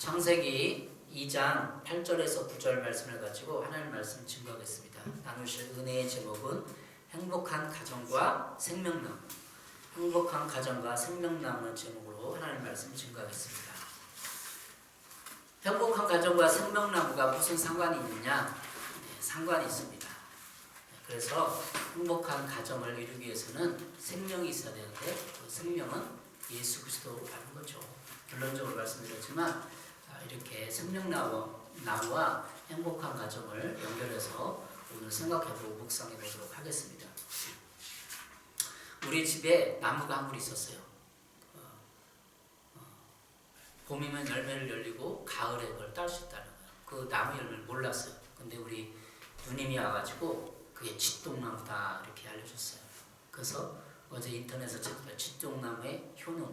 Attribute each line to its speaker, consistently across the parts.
Speaker 1: 창세기 2장 8절에서 9절 말씀을 가지고 하나님 말씀 증거하겠습니다. 나누실 은혜의 제목은 행복한 가정과 생명나무. 행복한 가정과 생명나무 제목으로 하나님 말씀 증거하겠습니다. 행복한 가정과 생명나무가 무슨 상관이 있느냐? 상관이 있습니다. 그래서 행복한 가정을 이루기 위해서는 생명이 있어야 되는데 그 생명은 예수 그리스도라는 거죠. 결론적으로 말씀드렸지만 이렇게 생명나무와 행복한 가정을 연결해서 오늘 생각해보고 묵상해보도록 하겠습니다. 우리 집에 나무가 한 그루 있었어요. 봄이면 열매를 열리고 가을에 그걸 딸 수 있다는 거예요. 그 나무 열매를 몰랐어요. 근데 우리 누님이 와가지고 그게 쥐똥나무다 이렇게 알려줬어요. 그래서 어제 인터넷에서 찾았어요. 쥐똥나무의 효능.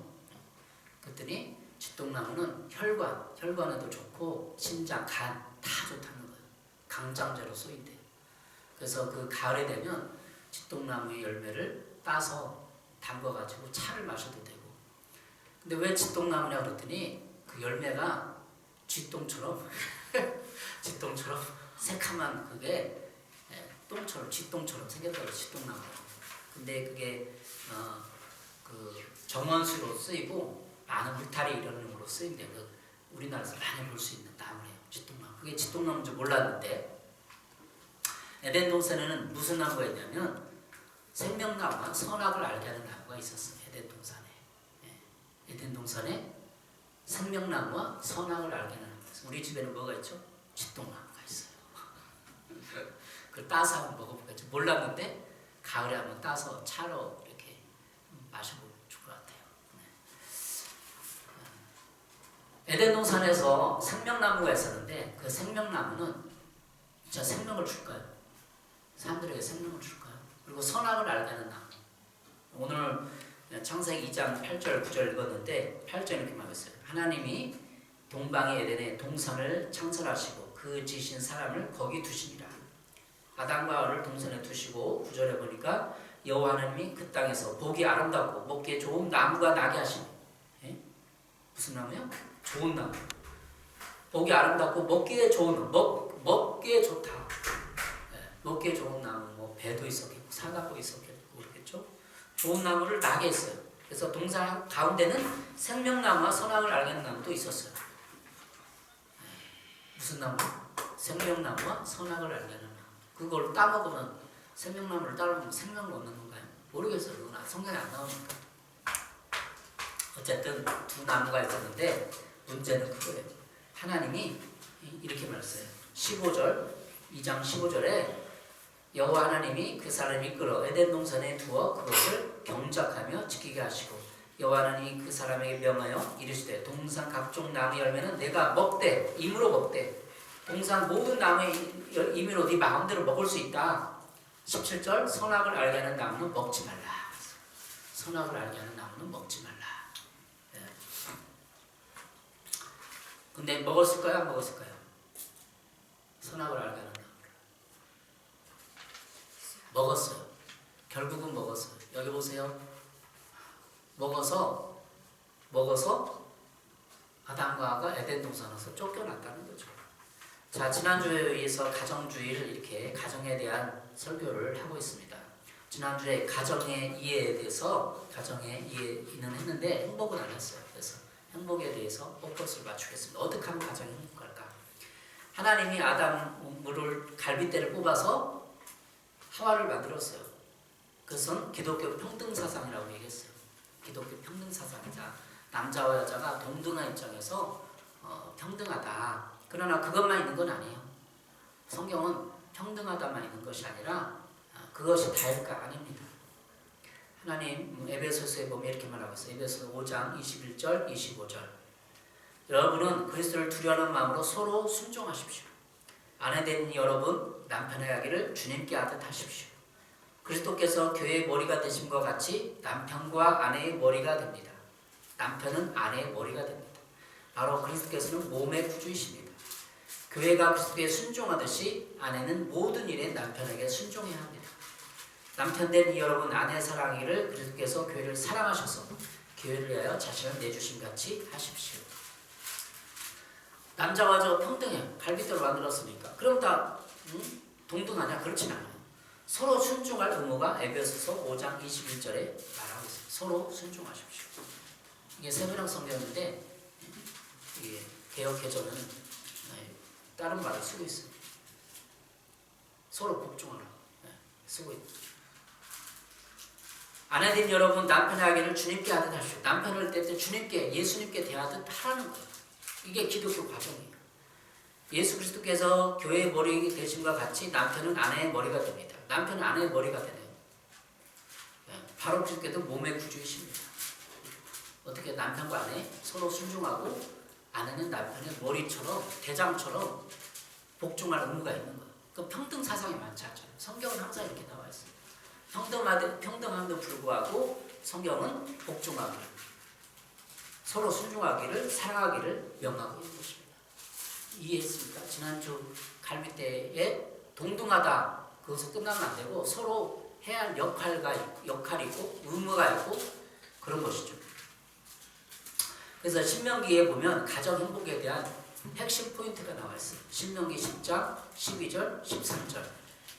Speaker 1: 그랬더니 쥐똥나무는 혈관에도 좋고 심장, 간 다 좋다는 거예요. 강장제로 쓰인대요. 그래서 그 가을에 되면 쥐똥나무의 열매를 따서 담궈가지고 차를 마셔도 되고. 근데 왜 쥐똥나무냐 그랬더니 그 열매가 쥐똥처럼 새카만 그게 똥처럼 쥐똥처럼 생겼다고 쥐똥나무. 근데 그게 그 정원수로 쓰이고 많은 울타리 이런 놈으로 쓰인대요. 우리나라에서 많이 볼 수 있는 나무예요. 쥐똥나무. 그게 쥐똥나무인 줄 몰랐는데 에덴 동산에는 무슨 나무가 있냐면 생명나무와 선악을 알게 하는 나무가 있었어요. 에덴 동산에. 에덴 동산에 생명나무와 선악을 알게 하는 나무가 있어요. 우리 집에는 뭐가 있죠? 쥐똥나무가 있어요. 그걸 따서 한번 먹어보겠죠. 몰랐는데 가을에 한번 따서 차로 이렇게 마셔보고 줄 것 같아요. 에덴 동산에서 생명나무가 있었는데 그 생명나무는 진짜 생명을 줄까요? 사람들에게 생명을 줄까요? 그리고 선악을 알게 하는 나무. 오늘 창세기 2장 8절 9절 읽었는데 8절 이렇게 말했어요. 하나님이 동방의 에덴에 동산을 창설하시고 그 지으신 사람을 거기 두시니라. 아담과 하와를 동산에 두시고 9절에 보니까 여호와 하나님이 그 땅에서 보기 아름답고 먹기에 좋은 나무가 나게 하시니. 무슨 나무요? 좋은 나무. 보기 아름답고 먹기에 좋은 나무. 먹기에 좋다. 먹기에 좋은 나무. 뭐 배도 있었겠고 사과도 있었겠고 그렇겠죠. 좋은 나무를 나게 했어요. 그래서 동산 가운데는 생명나무와 선악을 알게 하는 나무도 있었어요. 무슨 나무? 생명나무와 선악을 알게 하는 나무. 그걸 따먹으면 생명나무를 따먹으면 생명을 얻는 건가요? 모르겠어요. 그건 성경에 안 나오니까. 어쨌든 두 나무가 있었는데 문제는 그거예요. 하나님이 이렇게 말했어요. 15절 2장 15절에 여호와 하나님이 그 사람을 이끌어 에덴 동산에 두어 그것을 경작하며 지키게 하시고 여호와 하나님이 그 사람에게 명하여 이르시되 동산 각종 나무 열매는 내가 먹되 임으로 먹되 동산 모든 나무의 임으로 네 마음대로 먹을 수 있다. 17절 선악을 알게 하는 나무는 먹지 말라. 선악을 알게 하는 나무는 먹지 말라. 근데 먹었을까요? 안 먹었을까요? 선악을 알게 하는 나무. 먹었어요. 결국은 먹었어요. 여기 보세요. 먹어서 아담과 하와가 에덴 동산에서 쫓겨났다는 거죠. 자, 지난주에 의해서 가정주의를 이렇게 가정에 대한 설교를 하고 있습니다. 지난주에 가정의 이해에 대해서 가정의 이해는 했는데 행복은 안 했어요. 그래서 행복에 대해서 포커스를 맞추겠습니다. 어떻게 하면 가정이 행복할까? 하나님이 아담을 갈빗대를 뽑아서 하와를 만들었어요. 그것은 기독교 평등사상이라고 얘기했어요. 기독교 평등사상이자 남자와 여자가 동등한 입장에서 평등하다. 그러나 그것만 있는 건 아니에요. 성경은 평등하다만 있는 것이 아니라 그것이 다일까? 아닙니다. 하나님 에베소서에 보면 이렇게 말하고 있어요. 에베소서 5장 21절 25절 여러분은 그리스도를 두려워하는 마음으로 서로 순종하십시오. 아내된 여러분 남편의 하기를 주님께 하듯 하십시오. 그리스도께서 교회의 머리가 되심과 같이 남편과 아내의 머리가 됩니다. 남편은 아내의 머리가 됩니다. 바로 그리스도께서는 몸의 구주이십니다. 교회가 그리스도께 순종하듯이 아내는 모든 일에 남편에게 순종해야 합니다. 남편된 여러분 아내 사랑하기를 그리스도께서 교회를 사랑하셔서 교회를 위하여 자신을 내주신 같이 하십시오. 남자와 저 평등해. 갈빗대로 만들었으니까. 그럼 다 동등하냐? 그렇진 않아요. 서로 순종할 의무가 에베소서 5장 21절에 말하고 있어요. 서로 순종하십시오. 이게 세번역 성경인데 이게 개역개정은 다른 말을 쓰고 있어요. 서로 복종하라 쓰고 있다. 아내들 여러분 남편의 하기를 주님께 하듯 하시오. 남편을 때 주님께 예수님께 대하듯 하라는 거예요. 이게 기독교 과정이에요. 예수 그리스도께서 교회의 머리 되심과 같이 남편은 아내의 머리가 됩니다. 남편은 아내의 머리가 되네요. 바로 그리스도께도 몸의 구주이십니다. 어떻게 남편과 아내 서로 순종하고 아내는 남편의 머리처럼 대장처럼 복종할 의무가 있는 거예요. 그 평등 사상이 많지 않잖아요. 성경은 항상 이렇게 나와 있어요. 평등함에도 불구하고 성경은 복종하기를, 서로 순종하기를, 사랑하기를 명하고 있는 것입니다. 이해했습니까? 지난주 갈빗대에 동등하다 그것을 끝나면 안 되고 서로 해야 할 역할이 있고 의무가 있고 그런 것이죠. 그래서 신명기에 보면 가정 행복에 대한 핵심 포인트가 나와 있어요. 신명기 10장 12절 13절.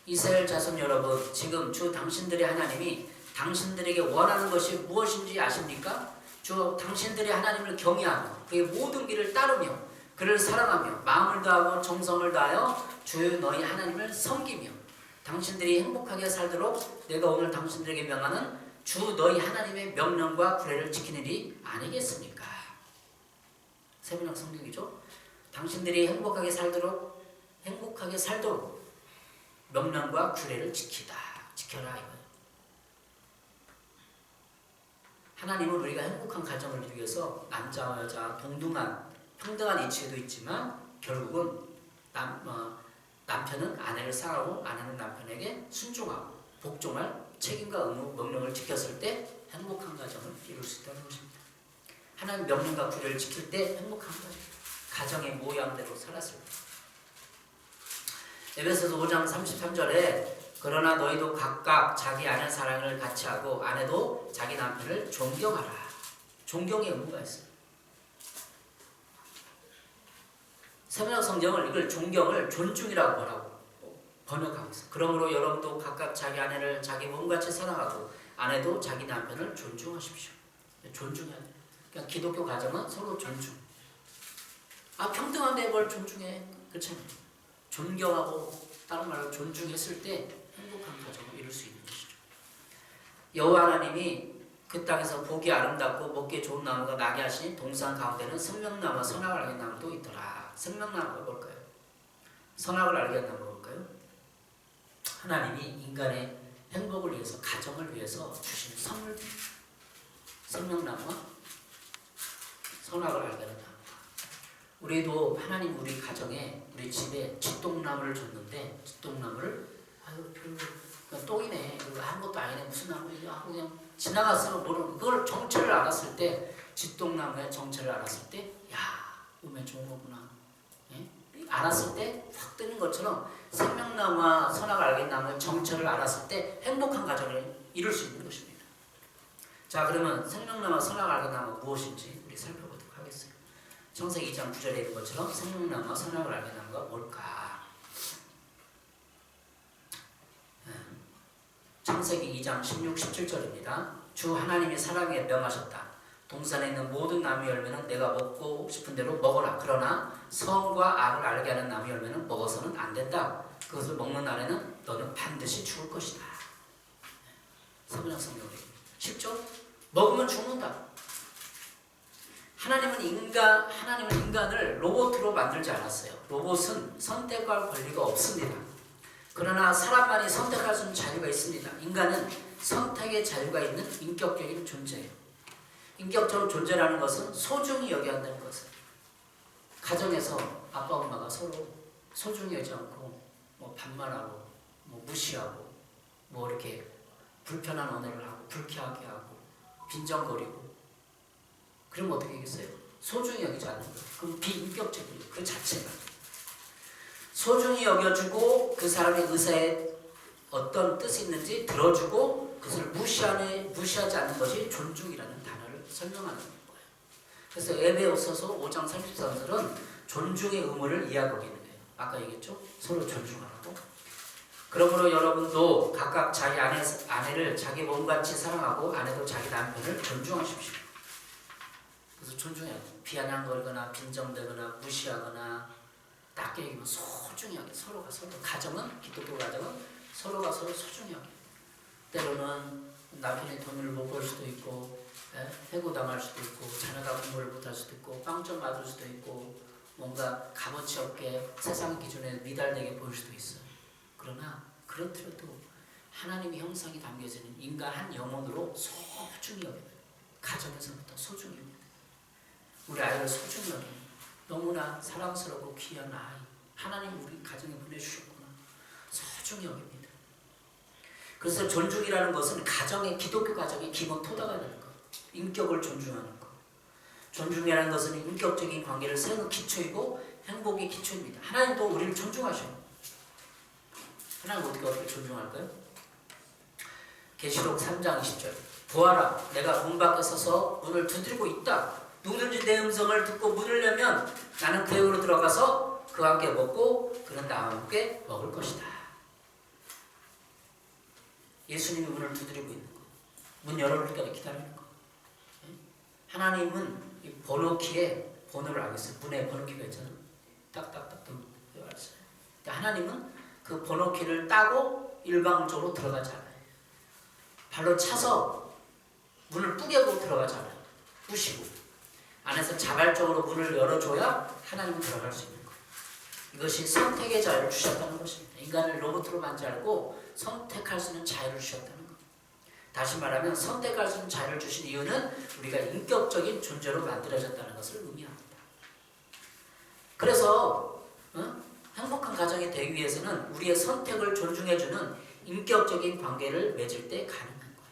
Speaker 1: 이스라엘 자손 여러분, 지금 주 당신들의 하나님이 당신들에게 원하는 것이 무엇인지 아십니까? 주 당신들의 하나님을 경외하며 그의 모든 길을 따르며 그를 사랑하며 마음을 다하고 정성을 다하여 주 너희 하나님을 섬기며 당신들이 행복하게 살도록 내가 오늘 당신들에게 명하는 주 너희 하나님의 명령과 규례를 지키느니 아니겠습니까? 세번역 성경이죠. 당신들이 행복하게 살도록 명령과 규례를 지켜라 이거예요. 하나님은 우리가 행복한 가정을 이루기 위해서 남자와 여자 동등한 평등한 이치에도 있지만 결국은 남편은 아내를 사랑하고 아내는 남편에게 순종하고 복종할 책임과 의무, 명령을 지켰을 때 행복한 가정을 이룰 수 있다는 것입니다. 하나님 명령과 규례를 지킬 때 행복한 가정의 모양대로 살았을 때. 에베소서 5장 33절에 그러나 너희도 각각 자기 아내 사랑을 같이 하고 아내도 자기 남편을 존경하라. 존경의 의무가 있어요. 세번역 성경을 이걸 존경을 존중이라고 뭐라고 번역하고 있어요. 그러므로 여러분도 각각 자기 아내를 자기 몸같이 사랑하고 아내도 자기 남편을 존중하십시오. 존중해야 돼요. 그러니까 기독교 가정은 서로 존중. 평등한데 뭘 존중해? 그렇잖아요. 존경하고 다른 말로 존중했을 때 행복한 가정을 이룰 수 있는 것이죠. 여호와 하나님이 그 땅에서 보기 아름답고 먹기 좋은 나무가 나게 하신 동산 가운데는 생명나무와 선악을 알게 하는 나무도 있더라. 생명나무가 뭘까요? 선악을 알게 하는 나무가 뭘까요? 하나님이 인간의 행복을 위해서 가정을 위해서 주신 선물, 생명나무와 선악을 알게 하는 나무. 우리도 하나님 우리 가정에 우리 집에 쥐똥나무를 줬는데 쥐똥나무를 별로 똥이네 아무것도 아니네 무슨 나무야 하고 그냥 지나갔으면 모르는 그걸 정체를 알았을 때 쥐똥나무의 정체를 알았을 때 몸에 좋은 거구나 알았을 때 확 뜨는 것처럼 생명나무와 선악을 알게 나무의 정체를 알았을 때 행복한 가정을 이룰 수 있는 것입니다. 자 그러면 생명나무와 선악을 알게 나무가 무엇인지 우리 살펴보도록 하겠어요. 창세기 2장 9절에 있는 것처럼 생명나무와 선악을 알게 나무가 뭘까? 창세기 2장 16, 17절입니다. 주 하나님이 사람에게 명하셨다. 동산에 있는 모든 나무 열매는 내가 먹고 싶은 대로 먹어라. 그러나 선과 악을 알게 하는 나무 열매는 먹어서는 안 된다. 그것을 먹는 날에는 너는 반드시 죽을 것이다. 세번역 성경이 쉽죠? 먹으면 죽는다. 하나님은 인간을 로봇으로 만들지 않았어요. 로봇은 선택할 권리가 없습니다. 그러나 사람만이 선택할 수 있는 자유가 있습니다. 인간은 선택의 자유가 있는 인격적인 존재예요. 인격적으로 존재라는 것은 소중히 여겨야 한다는 것은 가정에서 아빠 엄마가 서로 소중히 여기지 않고 반말하고 무시하고 이렇게 불편한 언어를 하고 불쾌하게 하고 빈정거리고 그러면 어떻게 하겠어요? 소중히 여기지 않는 거예요. 그럼 비인격적인 거예요. 그 자체가 소중히 여겨주고 그 사람의 의사에 어떤 뜻이 있는지 들어주고 그것을 무시하지 않는 것이 존중이라는 단어를 설명하는 거예요. 그래서 에베소서 5장 33절은 존중의 의무를 이해하고 있는 거예요. 아까 얘기했죠? 서로 존중하라고. 그러므로 여러분도 각각 자기 아내를 자기 몸같이 사랑하고 아내도 자기 남편을 존중하십시오. 그래서 존중해요. 비아냥거리거나 빈정대거나 무시하거나 낮게 얘기하면 소중히 하게 서로가 서로. 가정은 기독교 가정은 서로가 서로 소중히 하게. 때로는 남편이 돈을 못 벌 수도 있고 해고당할 수도 있고 자녀가 공부를 못할 수도 있고 빵점 맞을 수도 있고 뭔가 값어치 없게 세상 기준에 미달되게 보일 수도 있어요. 그러나 그렇더라도 하나님의 형상이 담겨지는 인간 한 영혼으로 소중히 여겨요. 가정에서부터 소중히 여겨요. 우리 아이를 소중히 여겨요. 너무나 사랑스럽고 귀한 아이 하나님 우리 가정에 보내주셨구나. 소중히 여깁니다. 그래서 존중이라는 것은 가정의 기독교 가정의 기본 토대가 되는 거예요. 인격을 존중하는 것. 존중이라는 것은 인격적인 관계를 세우는 기초이고 행복의 기초입니다. 하나님도 우리를 존중하셔요. 하나님 어떻게 존중할까요? 계시록 3장 20절 보아라 내가 문 밖에 서서 문을 두드리고 있다. 누구든지 내 음성을 듣고 문을 열면 나는 그 집으로 들어가서 그와 함께 먹고 그는 나와 함께 먹을 것이다. 예수님이 문을 두드리고 있는 거. 문 열어줄 때까지 기다리는 거. 하나님은 이 번호키에 번호를 알겠어요. 문에 번호키가 있잖아요. 딱딱딱 알았어요. 하나님은 그 번호키를 따고 일방적으로 들어가지 않아요. 발로 차서 문을 뿌개고 들어가지 않아요. 부시고 안에서 자발적으로 문을 열어줘야 하나님은 들어갈 수 있는 거예요. 이것이 선택의 자유를 주셨다는 것입니다. 인간을 로봇으로 만지 않고 선택할 수 있는 자유를 주셨다는 거예요. 다시 말하면 선택할 수 있는 자유를 주신 이유는 우리가 인격적인 존재로 만들어졌다는 것을 의미합니다. 그래서 행복한 가정이 되기 위해서는 우리의 선택을 존중해주는 인격적인 관계를 맺을 때 가능한 거예요.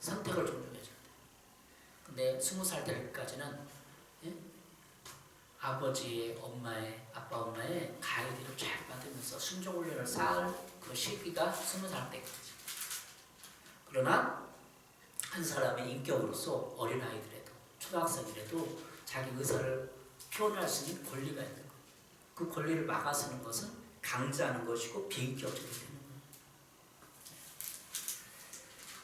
Speaker 1: 선택을 존중해줄 때. 근데 20살 때까지는 아버지의 아빠 엄마의 가이드를 잘 받으면서 순종훈련을 쌓을 그 시기가 20살 때까지. 그러나 한 사람의 인격으로서 어린아이들에도 초등학생이라도 자기 의사를 표현할 수 있는 권리가 있는 거예요. 그 권리를 막아서는 것은 강제하는 것이고 비인격적이 되는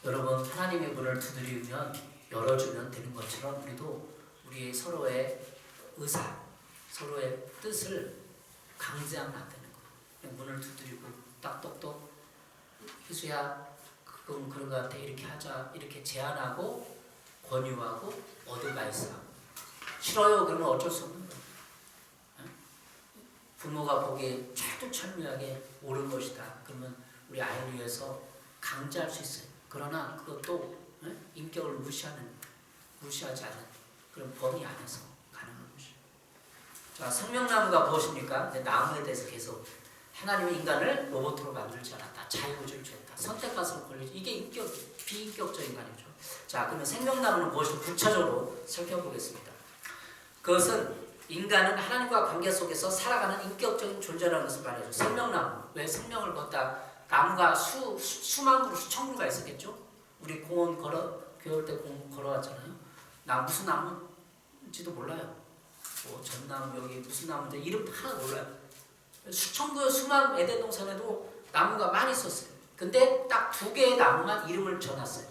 Speaker 1: 거예요. 여러분 하나님의 문을 두드리면 열어주면 되는 것처럼 우리도 우리의 서로의 의사, 서로의 뜻을 강제하면 안 되는 거예요. 그냥 문을 두드리고 딱 똑똑 희수야 그건 그런 것 같아 이렇게 하자 이렇게 제안하고 권유하고 어드바이스하고 싫어요 그러면 어쩔 수 없는 거예요. 부모가 보기에 철두철미하게 옳은 것이다 그러면 우리 아이를 위해서 강제할 수 있어요. 그러나 그것도 인격을 무시하지 않는 그런 범위 안에서 가능한 것이죠. 자, 생명나무가 무엇입니까? 나무에 대해서 계속 하나님의 인간을 로봇으로 만들지 않았다. 자유의지를 주었다. 선택할 수 있는 권리. 이게 비인격적인 인간이죠. 자, 그러면 생명나무는 무엇인지 구체적으로 살펴보겠습니다. 그것은 인간은 하나님과 관계 속에서 살아가는 인격적인 존재라는 것을 말해줘. 생명나무. 왜 생명을 걷다 나무가 수만 그루 수천 그루가 있었겠죠. 우리 공원 겨울 때 걸어왔잖아요. 나 무슨 나무인지도 몰라요. 뭐 전나무 여기 무슨 나무인데 이름 하나 몰라요. 수천 그루 수만 에덴 동산에도 나무가 많이 있었어요. 근데 딱 2개의 나무만 이름을 정했어요.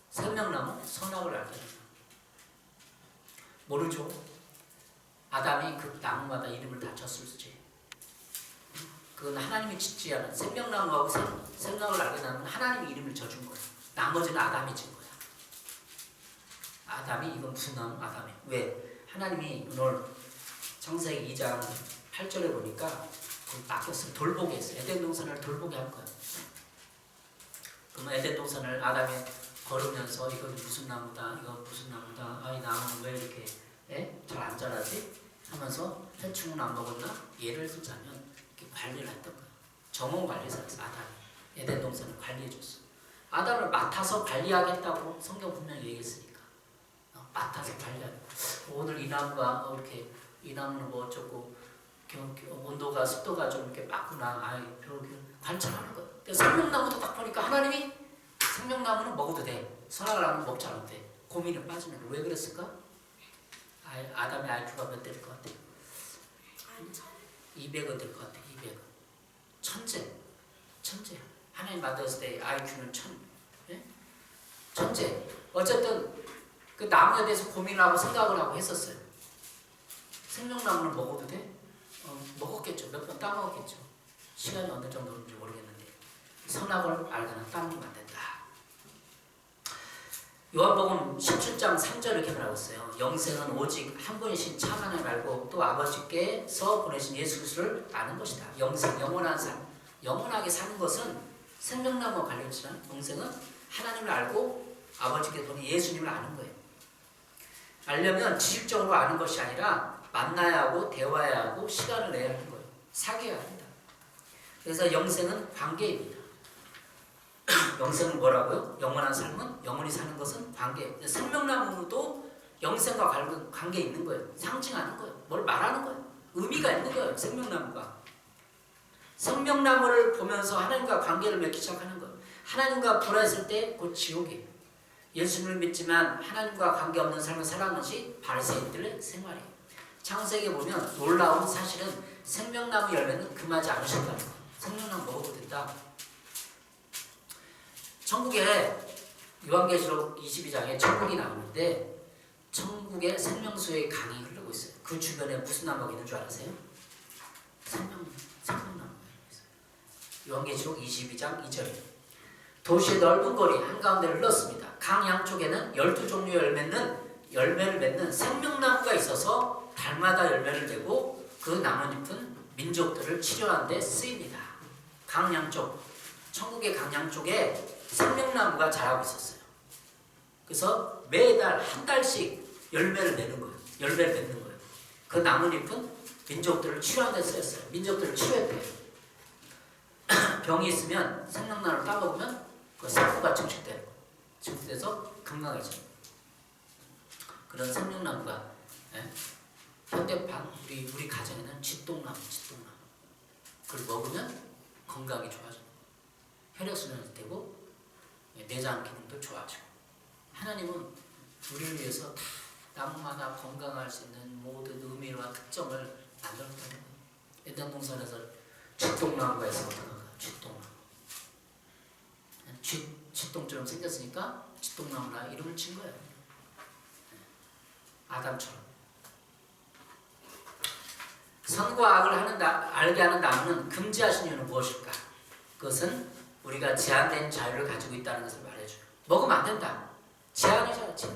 Speaker 1: 생명나무, 선악을 알게 됩니다. 모르죠. 아담이 그 나무마다 이름을 다 졌을지. 그건 하나님이 짓지 않은 생명나무하고 생명을 알게 나는 하나님이 이름을 져준 거예요. 나머지는 아담이 진 거야. 아담이 이건 무슨 나무? 아담이. 왜? 하나님이 오늘 창세기 2장 8절에 보니까 바뀌었어요. 돌보게 했어요. 에덴 동산을 돌보게 한 거예요. 그러면 에덴 동산을 아담이 걸으면서 이건 무슨 나무다, 이건 무슨 나무다, 아, 이 나무는 왜 이렇게 잘 안 자라지? 하면서 해충은 안 먹었나? 예를 들자면 이렇게 관리를 했던 거예요. 정원 관리사였어. 아담이 에덴 동산을 관리해줬어. 아담을 맡아서 관리하겠다고 성경 분명히 얘기했으니까 맡아서 관리하는 오늘 이 나무가 이렇게 이 나무는 뭐 어쩌고 온도가 습도가 좀 이렇게 맞구나. 아이 이렇게 관찰하는 거예요. 생명나무도 딱 보니까 하나님이 생명나무는 먹어도 돼. 선악을 하면 먹지 않아도 돼. 고민에 빠지는 거예요. 왜 그랬을까? 아담의 IQ가 몇 대일 것 같아요? 200은 될 것 같아. 200은. 천재. 하나님 만들었을 때 IQ는 예? 천재. 어쨌든 그 나무에 대해서 고민을 하고 생각을 하고 했었어요. 생명나무를 먹어도 돼? 먹었겠죠. 몇 번 따먹었겠죠. 시간이 어느 정도인지 모르겠는데 선악을 알거나 따먹으면 안 된다. 요한복음 17장 3절 이렇게 말하고 있어요. 영생은 오직 한 분이신 참 하나님 알고 또 아버지께서 보내신 예수 그리스도를 아는 것이다. 영생, 영원한 삶. 영원하게 사는 것은 생명나무와 관련있지만 영생은 하나님을 알고 아버지께서 보낸 예수님을 아는 거예요. 알려면 지식적으로 아는 것이 아니라 만나야 하고 대화해야 하고 시간을 내야 하는 거예요. 사귀어야 합니다. 그래서 영생은 관계입니다. 영생은 뭐라고요? 영원한 삶은 영원히 사는 것은 관계. 생명나무도 영생과 관계 있는 거예요. 상징하는 거예요. 뭘 말하는 거예요. 의미가 있는 거예요. 생명나무가. 생명나무를 보면서 하나님과 관계를 맺기 시작하는 거예요. 하나님과 불화했을 때 곧 지옥이에요. 예수님을 믿지만 하나님과 관계없는 삶을 살아가는 것이 바리새인들의 생활이에요. 창세기에 보면 놀라운 사실은 생명나무 열매는 금하지 않으셨다는 거예요. 생명나무 먹어도 된다. 천국에 요한계시록 22장에 천국이 나오는데 천국에 생명수의 강이 흐르고 있어요. 그 주변에 무슨 나무가 있는 줄 아세요? 생명나무가 있어요. 요한계시록 22장 2절. 도시의 넓은 거리 한가운데를 흘렀습니다. 강 양쪽에는 12종류의 열매를 맺는 생명나무가 있어서 달마다 열매를 내고 그 나뭇잎은 민족들을 치료하는 데 쓰입니다. 강 양쪽, 천국의 강 양쪽에 생명나무가 자라고 있었어요. 그래서 매달 한 달씩 열매를 맺는 거예요. 그 나뭇잎은 민족들을 치료하는 데 쓰였어요. 민족들을 치료했대요. 병이 있으면 생명나무를 따먹으면 그 세포가 증식되는 거예요. 증식돼서 건강해져요. 그런 생명나무가 현대판 우리 가정에는 쥐똥나무. 그걸 먹으면 건강이 좋아져요. 혈액순환이 되고 내장 기능도 좋아지고. 하나님은 우리를 위해서 다 나무마다 건강할 수 있는 모든 의미와 특점을 만들었다는 거예요. 에덴 동산에서 쥐똥나무가 있으면 어떡할까? 쥐똥처럼 생겼으니까 쥐똥나무라 이름을 친 거예요. 아담처럼. 선과 악을 알게 하는 나무는 금지하신 이유는 무엇일까? 그것은 우리가 제한된 자유를 가지고 있다는 것을 말해줘요. 먹으면 안 된다. 제한이잖아, 제한.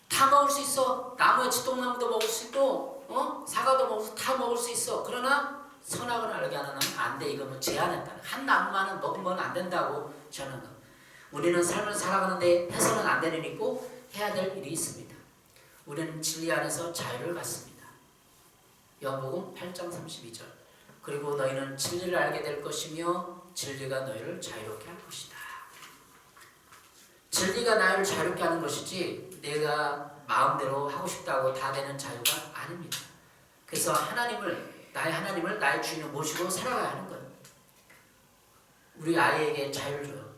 Speaker 1: 다 먹을 수 있어. 나무에 쥐똥나무도 먹을 수 있고, 사과도 먹을 수, 다 먹을 수 있어. 그러나 선악을 알게 하는 나무는 안 돼. 이거는 제한했다. 한 나무만은 먹으면 안 된다고 저는. 우리는 삶을 살아가는데 해서는 안 되는 일이 있고 해야 될 일이 있습니다. 우리는 진리 안에서 자유를 갖습니다. 요한복음 8장 32절. 그리고 너희는 진리를 알게 될 것이며 진리가 너희를 자유롭게 할 것이다. 진리가 나를 자유롭게 하는 것이지 내가 마음대로 하고 싶다고 다 되는 자유가 아닙니다. 그래서 나의 하나님을 나의 주인을 모시고 살아가야 하는 거예요. 우리 아이에게 자유를 줘요.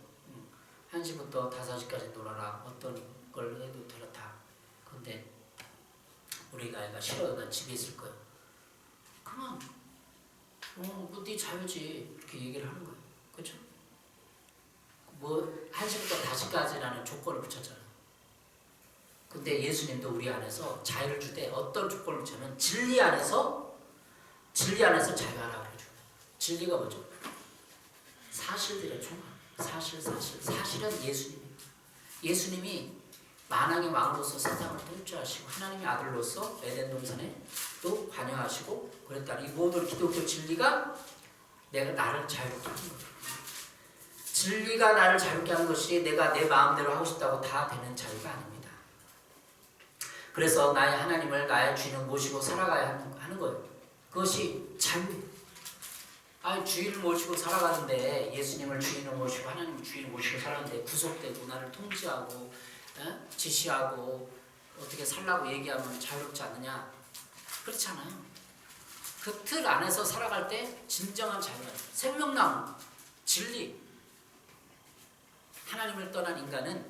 Speaker 1: 1시부터 5시까지 놀아라. 어떤 걸 해도 되렇다. 근데 우리 아이가 싫어요. 난 집에 있을 거예요. 그만. 네 자유지. 이렇게 얘기를 하는 거예요. 그렇죠? 1시부터 5시까지라는 조건을 붙였잖아요. 근데 예수님도 우리 안에서 자유를 주되 어떤 조건을 붙이면 진리 안에서 자유하라고 해줘요. 진리가 뭐죠? 사실들의 총합. 사실은 예수님이 만왕의 왕으로서 세상을 통치하시고 하나님의 아들로서 에덴 동산에 또 관여하시고 그랬다는 이 모든 기독교 진리가 나를 자유롭게 하는 거예요. 진리가 나를 자유롭게 하는 것이 내가 내 마음대로 하고 싶다고 다 되는 자유가 아닙니다. 그래서 나의 하나님을 나의 주인을 모시고 살아가야 하는 거예요. 그것이 자유예요. 주인을 모시고 살아가는데 예수님을 주인을 모시고 하나님을 주인을 모시고 살아가는데 구속되고 나를 통치하고 지시하고 어떻게 살라고 얘기하면 자유롭지 않느냐? 그렇지 않아요. 그 틀 안에서 살아갈 때 진정한 자유가 생명나무, 진리. 하나님을 떠난 인간은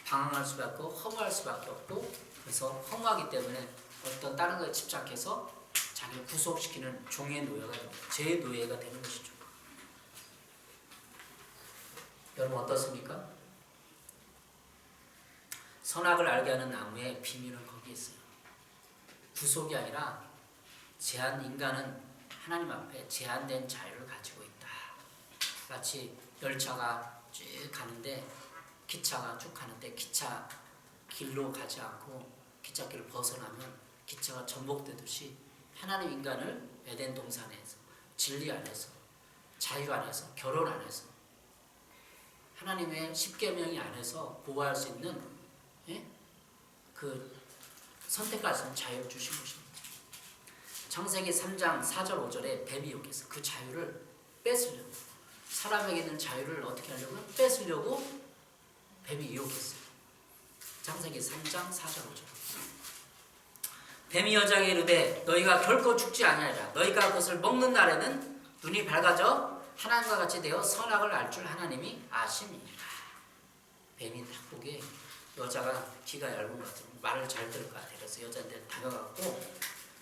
Speaker 1: 방황할 수밖에 없고 허무할 수밖에 없고 그래서 허무하기 때문에 어떤 다른 것에 집착해서 자기를 구속시키는 종의 노예가 됩니다. 제 노예가 되는 것이죠. 여러분 어떻습니까? 선악을 알게 하는 나무의 비밀은 거기에 있어요. 구속이 아니라 인간은 하나님 앞에 제한된 자유를 가지고 있다. 마치 열차가 쭉 가는데, 기차가 쭉 가는데 기차 길로 가지 않고 기찻길을 벗어나면 기차가 전복되듯이 하나님 인간을 에덴 동산에서 진리 안에서 자유 안에서 결혼 안에서 하나님의 십계명이 안에서 보호할 수 있는 그 선택할 수 있는 자유를 주신 것입니다. 창세기 3장 4절 5절에 뱀이 욕해서 그 자유를 뺏으려고, 사람에게 있는 자유를 어떻게 하려고? 뺏으려고 뱀이 유혹했어요. 창세기 3장 4절 5절. 뱀이 여자에게 이르되 너희가 결코 죽지 아니하리라. 너희가 그것을 먹는 날에는 눈이 밝아져 하나님과 같이 되어 선악을 알 줄 하나님이 아심이니라. 뱀이 딱 보기에 여자가 귀가 얇은 것 같아요. 말을 잘 들을 것 같아요. 그래서 여자한테 다가가고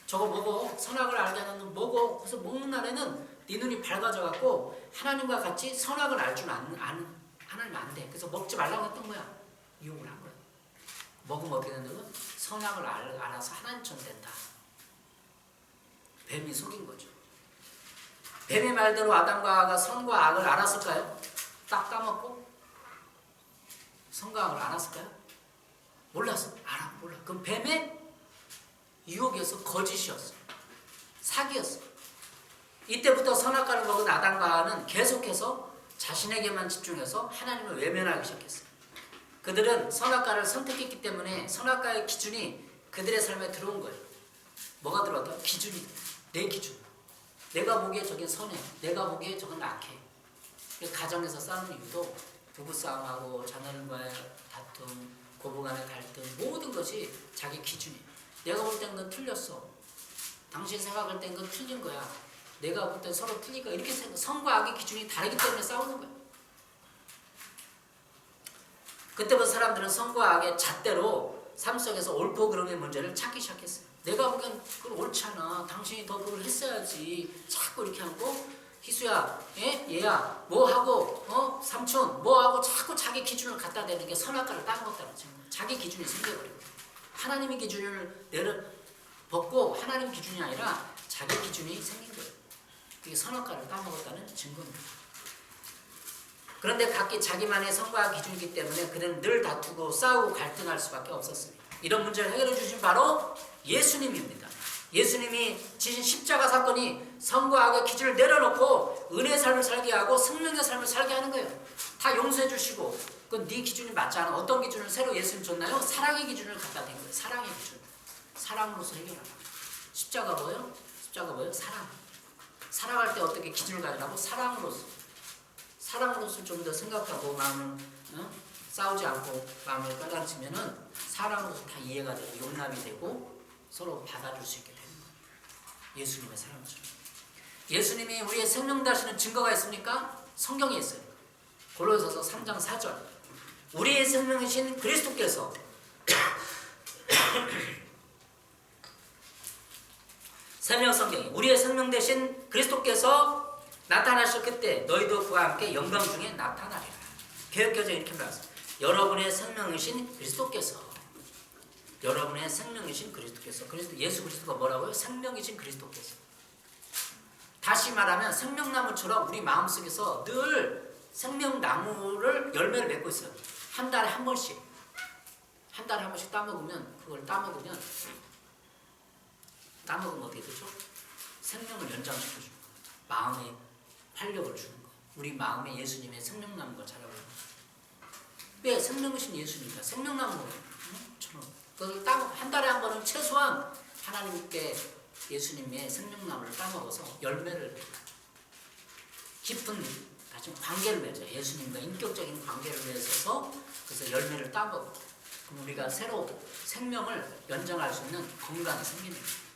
Speaker 1: 저거 먹어. 선악을 알게 하는 눈 먹어. 그래서 먹는 날에는 네 눈이 밝아져갖고 하나님과 같이 선악을 알 줄 아는 하나님 안 돼. 그래서 먹지 말라고 했던 거야. 유혹을 한 거야. 먹으면 어떻게 된다고? 선악을 알아서 하나님처럼 된다. 뱀이 속인 거죠. 뱀의 말대로 아담과 하와가 선과 악을 알았을까요? 딱 까먹고 선과 악을 알았을까요? 몰랐어. 몰라. 그럼 뱀의 유혹이었어. 거짓이었어. 사기였어. 이때부터 선악과를 먹은 아담과 하와는 계속해서 자신에게만 집중해서 하나님을 외면하기 시작했어요. 그들은 선악과를 선택했기 때문에 선악과의 기준이 그들의 삶에 들어온 거예요. 뭐가 들어왔다? 기준이. 내 기준. 내가 보기에 저긴 선해. 내가 보기에 저건 악해. 가정에서 싸우는 이유도 부부싸움하고 자녀들과의 다툼, 고부간의 갈등, 모든 것이 자기 기준이에요. 내가 볼 땐 그건 틀렸어. 당신 생각할 땐 그건 틀린 거야. 내가 볼 땐 서로 틀리니까 이렇게 선과 악의 기준이 다르기 때문에 싸우는 거야. 그때부터 사람들은 선과 악의 잣대로 삶 속에서 옳고 그름의 문제를 찾기 시작했어요. 내가 보기엔 그건 옳잖아. 당신이 더 그걸 했어야지. 자꾸 이렇게 하고 희수야, 얘야, 뭐하고, 삼촌, 뭐하고 자꾸 자기 기준을 갖다 대는 게 선악과를 따먹었다는 거죠. 자기 기준이 생겨버리고 하나님의 기준을 벗고 하나님 기준이 아니라 자기 기준이 생긴 거예요. 그게 선악과를 따먹었다는 증거입니다. 그런데 각기 자기만의 선과 기준이기 때문에 그는 늘 다투고 싸우고 갈등할 수밖에 없었습니다. 이런 문제를 해결해 주신 바로 예수님입니다. 예수님이 지신 십자가 사건이 선과 악의 기준을 내려놓고 은혜의 삶을 살게 하고 생명의 삶을 살게 하는 거예요. 다 용서해 주시고 그건 네 기준이 맞지 않아. 어떤 기준을 새로 예수님 줬나요? 사랑의 기준을 갖다 댄 거예요. 사랑의 기준. 사랑으로서 해결하라. 십자가 뭐예요? 십자가 뭐예요? 사랑. 사랑할 때 어떻게 기준을 가지라고? 사랑으로서. 사랑으로서 좀 더 생각하고 마음을 싸우지 않고 마음을 가라앉히면은 사랑으로서 다 이해가 되고 용납이 되고 서로 받아줄 수 있게 되는 거예요. 예수님의 사랑처럼. 예수님이 우리의 생명 다시는 증거가 있습니까? 성경에 있어요. 골로새서 3장 4절. 우리의 생명이신 그리스도께서 세명 성경이 우리의 생명 되신 그리스도께서 나타나실 그때 너희도 그와 함께 영광 중에 나타나리라. 개역개정에 이렇게 말했습니다. 여러분의 생명이신 그리스도께서 여러분의 생명이신 그리스도께서 예수 그리스도가 뭐라고요? 생명이신 그리스도께서. 다시 말하면 생명나무처럼 우리 마음속에서 늘 생명나무를 열매를 맺고 있어요. 한 달에 한 번씩 따먹으면 그걸 따먹으면 어떻게 되죠? 생명을 연장시켜주는 거예요. 마음에 활력을 주는 거예요. 우리 마음에 예수님의 생명나무가 자라고 있는 거예요. 왜? 생명이신 예수님이니까 생명나무처럼 그걸 한 달에 한 번은 최소한 하나님께 예수님의 생명나무를 따먹어서 열매를 깊은 관계를 맺어요. 예수님과 인격적인 관계를 맺어서 그래서 열매를 따먹어. 그럼 우리가 새로 생명을 연장할 수 있는 건강이 생기는 거예요.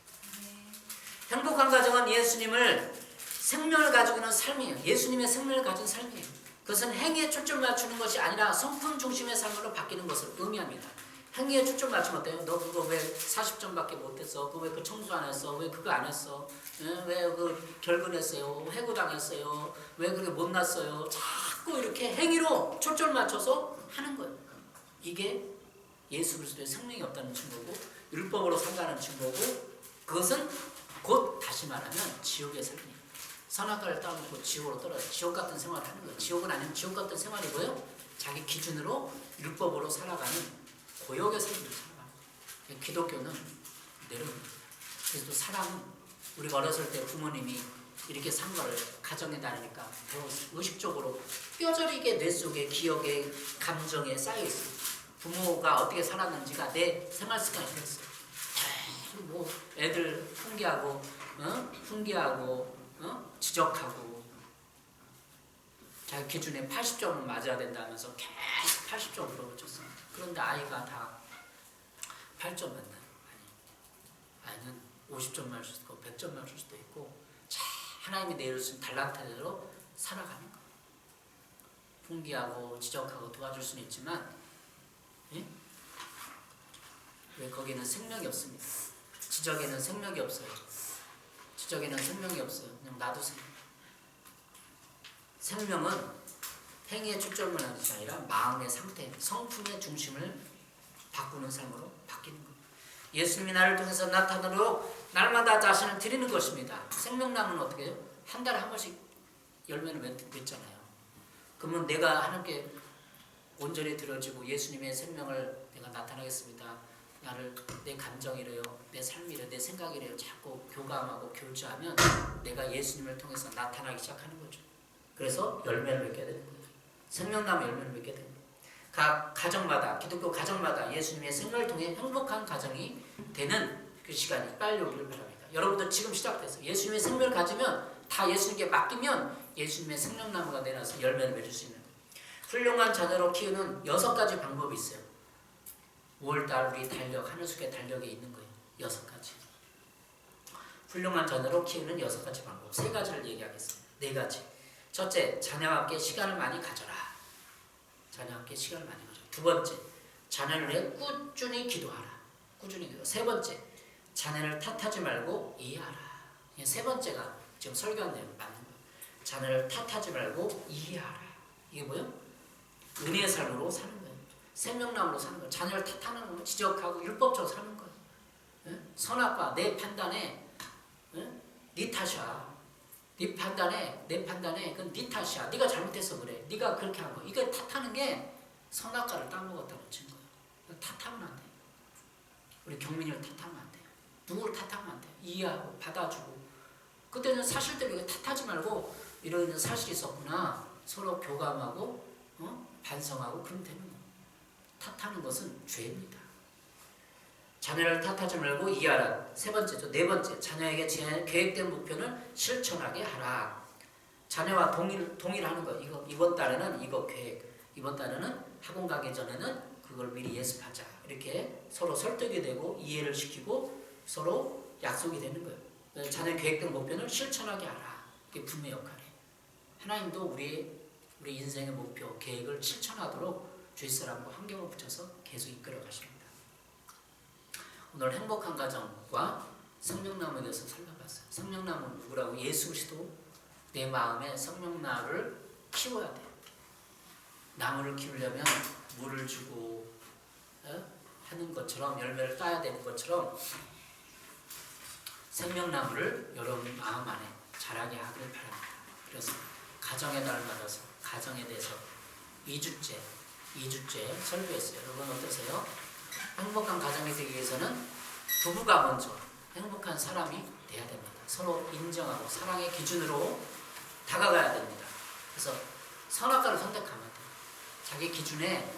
Speaker 1: 행복한 가정은 예수님을 생명을 가지고 있는 삶이에요. 예수님의 생명을 가진 삶이에요. 그것은 행위에 초점을 맞추는 것이 아니라 성품 중심의 삶으로 바뀌는 것을 의미합니다. 행위에 초점 맞추면 어때요? 너 그거 왜 40분 80점밖에 못했어? 그 왜 그 청소 안 했어? 왜 그거 안 했어? 왜 그 결근했어요? 해고당했어요? 왜 그렇게 못났어요? 자꾸 이렇게 행위로 초점 맞춰서 하는 거예요. 이게 예수 그리스도의 생명이 없다는 증거고 율법으로 산다는 증거고 그것은 곧 다시 말하면 지옥의 삶이에요. 선악과를 따먹고 지옥으로 떨어져 지옥 같은 생활을 하는 거예요. 지옥은 아니면 지옥 같은 생활이 뭐예요? 자기 기준으로 율법으로 살아가는 고역의 삶을 살아가는 거예요. 기독교는 내려옵니다. 그래서 또 사람은 우리가 어렸을 때 부모님이 이렇게 산 거를 가정에 다니니까 의식적으로 뼈저리게 뇌 속에 기억에 감정에 쌓여 있어요. 부모가 어떻게 살았는지가 내 생활 습관이 됐어요. 뭐 애들 훈계하고 지적하고 자기 기준에 80점을 맞아야 된다면서 계속 80점으로 붙였어요. 그런데 아이가 다 8점 맞나요? 아니는 50점 맞을 수도 있고 100점 맞을 수도 있고 하나님이 내려주신 달란트대로 살아가는 거예요. 훈계하고 지적하고 도와줄 수는 있지만 왜 거기는 생명이 없습니다. 지적에는 생명이 없어요. 지적에는 생명이 없어요. 그냥 놔두세요. 생명은 행위에 초점을 하는 것이 아니라 마음의 상태, 성품의 중심을 바꾸는 삶으로 바뀌는 거예요. 예수님이 나를 통해서 나타나도록 날마다 자신을 드리는 것입니다. 생명나무는 어떻게 해요? 한 달에 한 번씩 열매를 맺잖아요. 그러면 내가 하나님께 온전히 들어지고 예수님의 생명을 내가 나타나겠습니다. 나를 내 감정이래요, 내 삶이래요, 내 생각이래요 자꾸 교감하고 교주하면 내가 예수님을 통해서 나타나기 시작하는 거죠. 그래서 열매를 맺게 되는 거예요. 생명나무 열매를 맺게 되는 거예요. 각 가정마다 기독교 가정마다 예수님의 생명을 통해 행복한 가정이 되는 그 시간이 빨리 오기를 바랍니다. 여러분도 지금 시작돼서 예수님의 생명을 가지면 다 예수님께 맡기면 예수님의 생명나무가 내려서 열매를 맺을 수 있는 거예요. 훌륭한 자녀로 키우는 6가지 방법이 있어요. 5월달 우리 달력, 하늘숲의 달력에 있는 거예요. 6가지. 훌륭한 자녀로 키우는 6가지 방법. 3가지를 얘기하겠습니다. 4가지. 첫째, 자녀와 함께 시간을 많이 가져라. 자녀와 함께 시간을 많이 가져라. 2번째, 자녀를 위해 꾸준히 기도하라. 꾸준히 기도. 3번째, 자녀를 탓하지 말고 이해하라. 3번째가 지금 설교한 내용 맞는 거예요. 자녀를 탓하지 말고 이해하라. 이게 뭐예요? 은혜의 삶으로 사는 거예요. 생명나무로 사는 거예요. 자녀를 탓하는 거, 지적하고 율법적으로 사는 거예요. 선악과 내 판단에 네 탓이야. 네 판단에 내 판단에 그건 네 탓이야. 네가 잘못해서 그래. 네가 그렇게 한 거. 이게 탓하는 게 선악과를 따먹었다는 증거예요. 탓하면 안 돼요. 우리 경민이를 탓하면 안 돼요. 누구를 탓하면 안 돼요. 이해하고 받아주고. 그때는 사실대로 이거 탓하지 말고 이런 사실이 있었구나. 서로 교감하고 반성하고 그러면 되는 거예요. 탓하는 것은 죄입니다. 자녀를 탓하지 말고 이해하라. 3번째죠. 4번째, 자녀에게 계획된 목표는 실천하게 하라. 자녀와 동일하는 거. 이번 달에는 이거 계획. 이번 달에는 학원 가기 전에는 그걸 미리 예습하자. 이렇게 서로 설득이 되고 이해를 시키고 서로 약속이 되는 거예요. 자녀의 계획된 목표는 실천하게 하라. 이게 부모의 역할이에요. 하나님도 우리 인생의 목표, 계획을 실천하도록 주위 사람과 환경을 붙여서 계속 이끌어 가십니다. 오늘 행복한 가정과 생명나무에 대해서 살펴봤어요. 생명나무는 누구라고? 예수 그리스도. 내 마음에 생명나무를 키워야 돼요. 나무를 키우려면 물을 주고 하는 것처럼 열매를 따야 되는 것처럼 생명나무를 여러분 마음 안에 자라게 하길 바랍니다. 그래서 가정의 달을 받아서 가정에 대해서 2주째 설교했어요. 여러분 어떠세요? 행복한 가정이 되기 위해서는 부부가 먼저 행복한 사람이 돼야 됩니다. 서로 인정하고 사랑의 기준으로 다가가야 됩니다. 그래서 선악과를 선택하면 돼요. 자기 기준에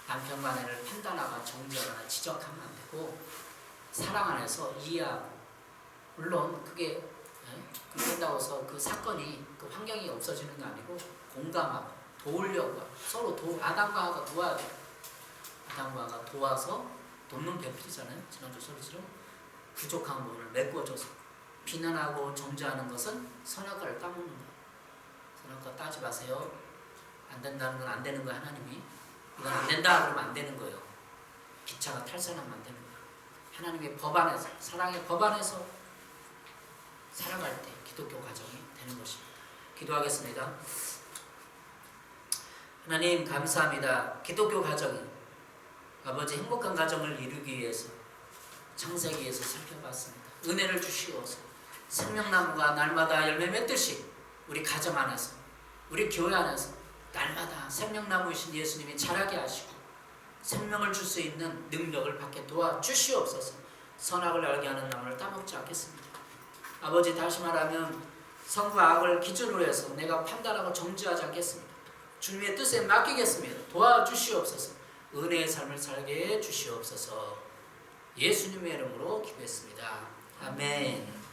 Speaker 1: 남편과 아내를 판단하거나 정죄하거나 지적하면 안 되고 사랑 안에서 이해하고 물론 그게 그런다고 해서 그 사건이 그 환경이 없어지는 게 아니고 공감하고 도우려고 서로 아담과 하와가 도와야 돼요. 아담과 하와가 도와서 돕는 배필이잖아요. 지난주 설교처럼 부족한 부분을 메꿔줘서 비난하고 정죄하는 것은 선악과를 따먹는 거예요. 선악과 따지 마세요. 안 된다는 건 안 되는 거예요. 하나님이 이건 안 된다 그러면 안 되는 거예요. 기차가 탈선하면 안 되는 거예요. 하나님의 법 안에서, 사랑의 법 안에서 살아갈 때 기독교 가정이 되는 것입니다. 기도하겠습니다. 하나님 감사합니다. 기독교 가정이 아버지 행복한 가정을 이루기 위해서 창세기에서 살펴봤습니다. 은혜를 주시옵소서. 생명나무가 날마다 열매 맺듯이 우리 가정 안에서, 우리 교회 안에서 날마다 생명나무이신 예수님이 자라게 하시고 생명을 줄 수 있는 능력을 받게 도와주시옵소서. 선악을 알게 하는 나무를 따먹지 않겠습니다. 아버지, 다시 말하면 선과 악을 기준으로 해서 내가 판단하고 정죄하지 않겠습니다. 주님의 뜻에 맡기겠습니다. 도와주시옵소서. 은혜의 삶을 살게 해 주시옵소서. 예수님의 이름으로 기도했습니다. 아멘.